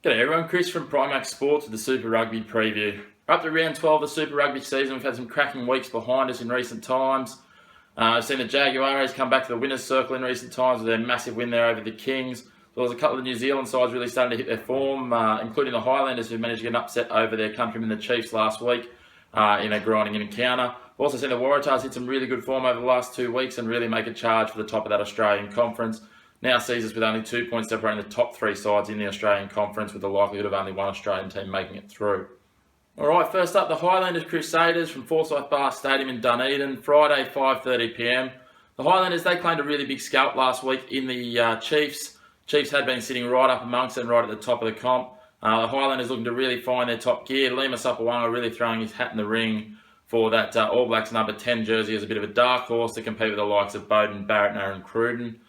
G'day everyone, Chris from Primax Sports with the Super Rugby preview. We're up to round 12 of the Super Rugby season. We've had some cracking weeks behind us in recent times. I've seen the Jaguares come back to the winner's circle in recent times with their massive win there over the Kings. There was a couple of New Zealand sides really starting to hit their form, including the Highlanders who managed to get an upset over their countrymen the Chiefs last week in a grinding encounter. We've also seen the Waratahs hit some really good form over the last 2 weeks and really make a charge for the top of that Australian conference. Now sees us with only 2 points separating the top 3 sides in the Australian conference with the likelihood of only one Australian team making it through. Alright, first up, the Highlanders Crusaders from Forsyth Bar Stadium in Dunedin, Friday 5:30pm. The Highlanders, they claimed a really big scalp last week in the Chiefs. Chiefs had been sitting right up amongst them, right at the top of the comp. The Highlanders looking to really find their top gear. Lima Sapawanga really throwing his hat in the ring for that All Blacks number 10 jersey as a bit of a dark horse to compete with the likes of Bowden, Barrett and Aaron Cruden.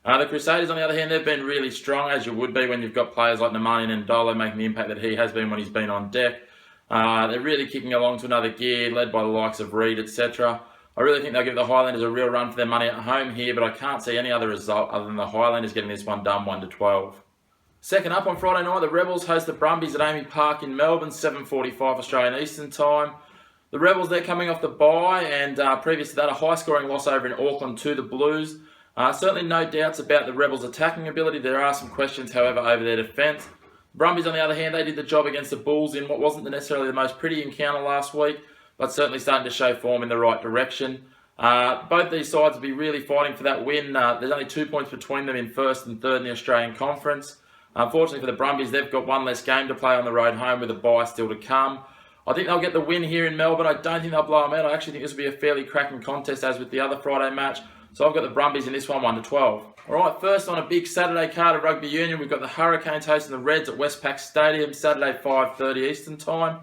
The Crusaders, on the other hand, they've been really strong, as you would be when you've got players like Nemani and Ndolo making the impact that he has been when he's been on deck. They're really kicking along to another gear, led by the likes of Reid, etc. I really think they'll give the Highlanders a real run for their money at home here, but I can't see any other result other than the Highlanders getting this one done 1-12. Second up on Friday night, the Rebels host the Brumbies at Amy Park in Melbourne, 7:45 Australian Eastern Time. The Rebels, they're coming off the bye, and previous to that, a high-scoring loss over in Auckland to the Blues. Certainly no doubts about the Rebels' attacking ability. There are some questions, however, over their defence. Brumbies, on the other hand, they did the job against the Bulls in what wasn't necessarily the most pretty encounter last week, but certainly starting to show form in the right direction. Both these sides will be really fighting for that win. There's only 2 points between them in first and third in the Australian Conference. Unfortunately for the Brumbies, they've got one less game to play on the road home with a bye still to come. I think they'll get the win here in Melbourne. I don't think they'll blow them out. I actually think this will be a fairly cracking contest as with the other Friday match. So I've got the Brumbies in this one, 1-12. Alright, first on a big Saturday card of Rugby Union, we've got the Hurricanes hosting the Reds at Westpac Stadium, Saturday 5:30 Eastern Time.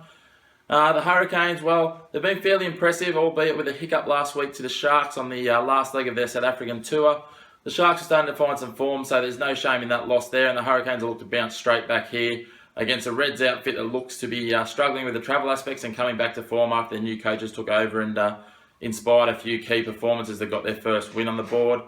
The Hurricanes, well, they've been fairly impressive, albeit with a hiccup last week to the Sharks on the last leg of their South African tour. The Sharks are starting to find some form, so there's no shame in that loss there, and the Hurricanes will look to bounce straight back here against a Reds outfit that looks to be struggling with the travel aspects and coming back to form after their new coaches took over and inspired a few key performances that got their first win on the board.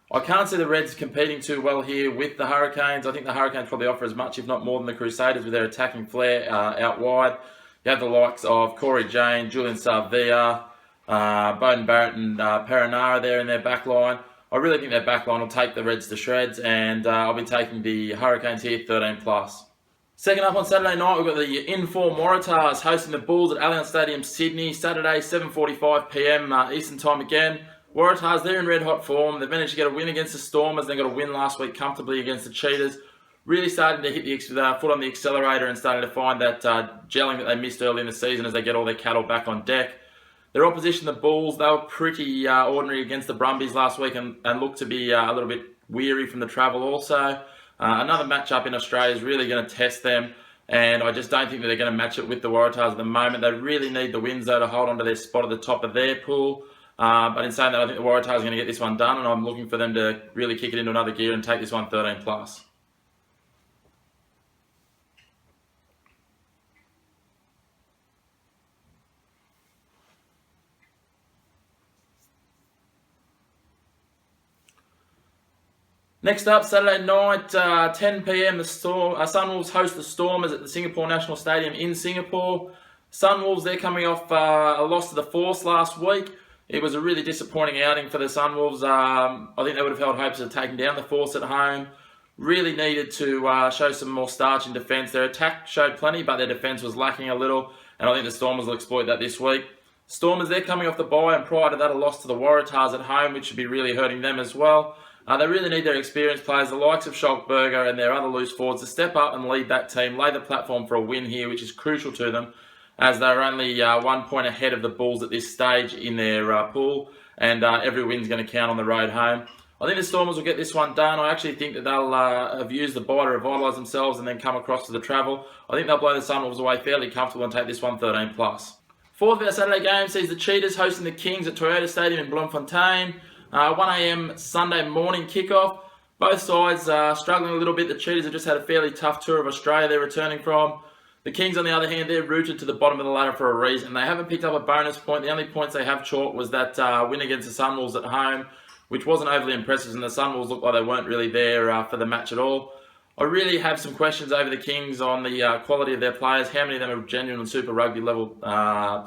I can't see the Reds competing too well here with the Hurricanes. I think the Hurricanes probably offer as much, if not more, than the Crusaders with their attacking flair out wide. You have the likes of Corey Jane, Julian Savia, Bowden Barrett and Perenara there in their back line. I really think their back line will take the Reds to shreds, and I'll be taking the Hurricanes here, 13+. Second up on Saturday night, we've got the in-form Waratahs hosting the Bulls at Allianz Stadium, Sydney, Saturday, 7:45pm Eastern Time again. Waratahs, they're in red-hot form. They've managed to get a win against the Stormers. They got a win last week comfortably against the Cheetahs. Really starting to hit the foot on the accelerator and starting to find that gelling that they missed early in the season as they get all their cattle back on deck. Their opposition, the Bulls, they were pretty ordinary against the Brumbies last week and look to be a little bit weary from the travel also. Another matchup in Australia is really going to test them, and I just don't think that they're going to match it with the Waratahs at the moment. They really need the wins, though, to hold on to their spot at the top of their pool. But in saying that, I think the Waratahs are going to get this one done, and I'm looking for them to really kick it into another gear and take this one 13+. Next up, Saturday night, 10pm, the Sunwolves host the Stormers at the Singapore National Stadium in Singapore. Sunwolves, they're coming off a loss to the Force last week. It was a really disappointing outing for the Sunwolves. I think they would have held hopes of taking down the Force at home. Really needed to show some more starch in defence. Their attack showed plenty, but their defence was lacking a little, and I think the Stormers will exploit that this week. Stormers, they're coming off the bye, and prior to that, a loss to the Waratahs at home, which should be really hurting them as well. They really need their experienced players, the likes of Schalkberger and their other loose forwards, to step up and lead that team, lay the platform for a win here, which is crucial to them, as they're only 1 point ahead of the Bulls at this stage in their pool, and every win's going to count on the road home. I think the Stormers will get this one done. I actually think that they'll have used the bye to revitalise themselves and then come across to the travel. I think they'll blow the Sunwolves away fairly comfortable and take this one 13+. Fourth of our Saturday game sees the Cheetahs hosting the Kings at Toyota Stadium in Bloemfontein. 1am Sunday morning kickoff. Both sides struggling a little bit. The Cheetahs have just had a fairly tough tour of Australia they're returning from. The Kings, on the other hand, they're rooted to the bottom of the ladder for a reason. They haven't picked up a bonus point. The only points they have chalked was that win against the Sunwolves at home, which wasn't overly impressive, and the Sunwolves looked like they weren't really there for the match at all. I really have some questions over the Kings on the quality of their players. How many of them are genuine Super Rugby level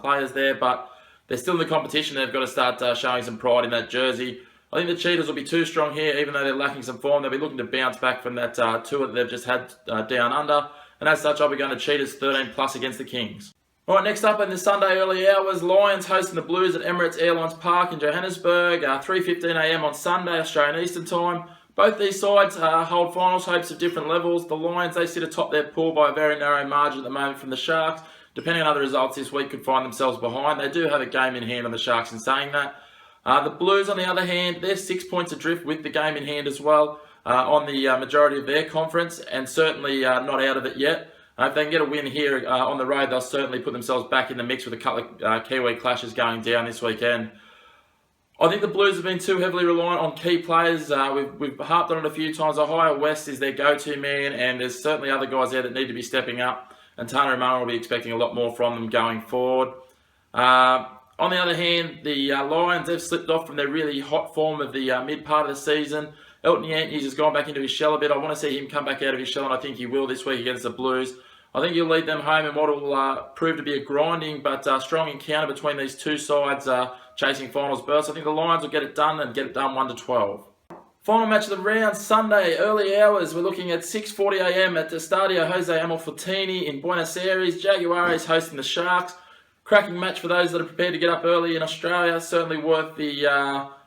players there? But they're still in the competition. They've got to start showing some pride in that jersey. I think the Cheetahs will be too strong here, even though they're lacking some form. They'll be looking to bounce back from that tour that they've just had down under. And as such, I'll be going to Cheetahs 13 plus against the Kings. All right, next up in the Sunday early hours, Lions hosting the Blues at Emirates Airlines Park in Johannesburg, 3:15 a.m. on Sunday, Australian Eastern Time. Both these sides hold finals hopes at different levels. The Lions, they sit atop their pool by a very narrow margin at the moment from the Sharks. Depending on other results this week, could find themselves behind. They do have a game in hand on the Sharks in saying that. The Blues, on the other hand, they're 6 points adrift with the game in hand as well on the majority of their conference, and certainly not out of it yet. If they can get a win here on the road, they'll certainly put themselves back in the mix with a couple of Kiwi clashes going down this weekend. I think the Blues have been too heavily reliant on key players. We've harped on it a few times. Ohio West is their go-to man, and there's certainly other guys there that need to be stepping up. And Tana Umara will be expecting a lot more from them going forward. On the other hand, the Lions, they've slipped off from their really hot form of the mid part of the season. Elton Yankees has gone back into his shell a bit. I want to see him come back out of his shell, and I think he will this week against the Blues. I think he'll lead them home in what will prove to be a grinding but strong encounter between these two sides chasing finals berths. I think the Lions will get it done and get it done 1-12. Final match of the round, Sunday, early hours. We're looking at 6:40 a.m. at the Stadio Jose Amalfitani in Buenos Aires. Jaguares hosting the Sharks. Cracking match for those that are prepared to get up early in Australia. Certainly worth the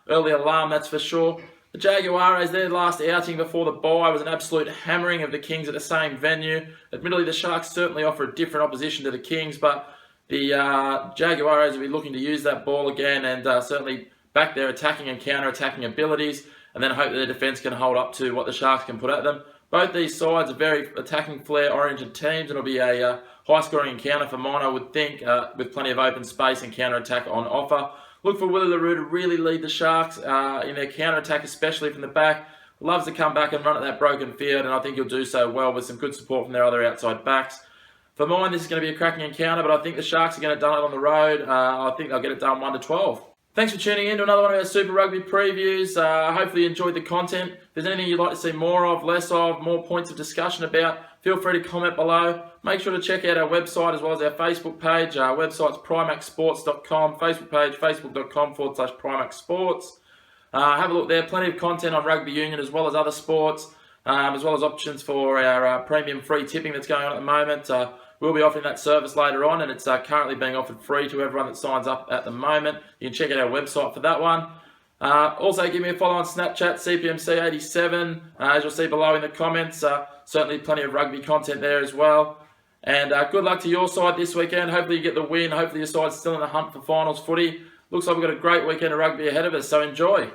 early alarm, that's for sure. The Jaguares, their last outing before the bye was an absolute hammering of the Kings at the same venue. Admittedly, the Sharks certainly offer a different opposition to the Kings, but the Jaguares will be looking to use that ball again and certainly back their attacking and counter-attacking abilities, and then hope that their defence can hold up to what the Sharks can put at them. Both these sides are very attacking flair-oriented teams, and it'll be a high-scoring encounter for mine, I would think, with plenty of open space and counter-attack on offer. Look for Willie LaRue to really lead the Sharks in their counter-attack, especially from the back. Loves to come back and run at that broken field, and I think he'll do so well with some good support from their other outside backs. For mine, this is going to be a cracking encounter, but I think the Sharks are going to get it done on the road. I think they'll get it done 1-12. Thanks for tuning in to another one of our Super Rugby previews. Hopefully you enjoyed the content. If there's anything you'd like to see more of, less of, more points of discussion about, feel free to comment below. Make sure to check out our website as well as our Facebook page. Our website's primaxsports.com, Facebook page, facebook.com/primaxsports. Have a look there. Plenty of content on rugby union as well as other sports, as well as options for our premium free tipping that's going on at the moment. We'll be offering that service later on, and it's currently being offered free to everyone that signs up at the moment. You can check out our website for that one. Also, give me a follow on Snapchat, CPMC87, as you'll see below in the comments. Certainly plenty of rugby content there as well. And good luck to your side this weekend. Hopefully you get the win. Hopefully your side's still in the hunt for finals footy. Looks like we've got a great weekend of rugby ahead of us, so enjoy.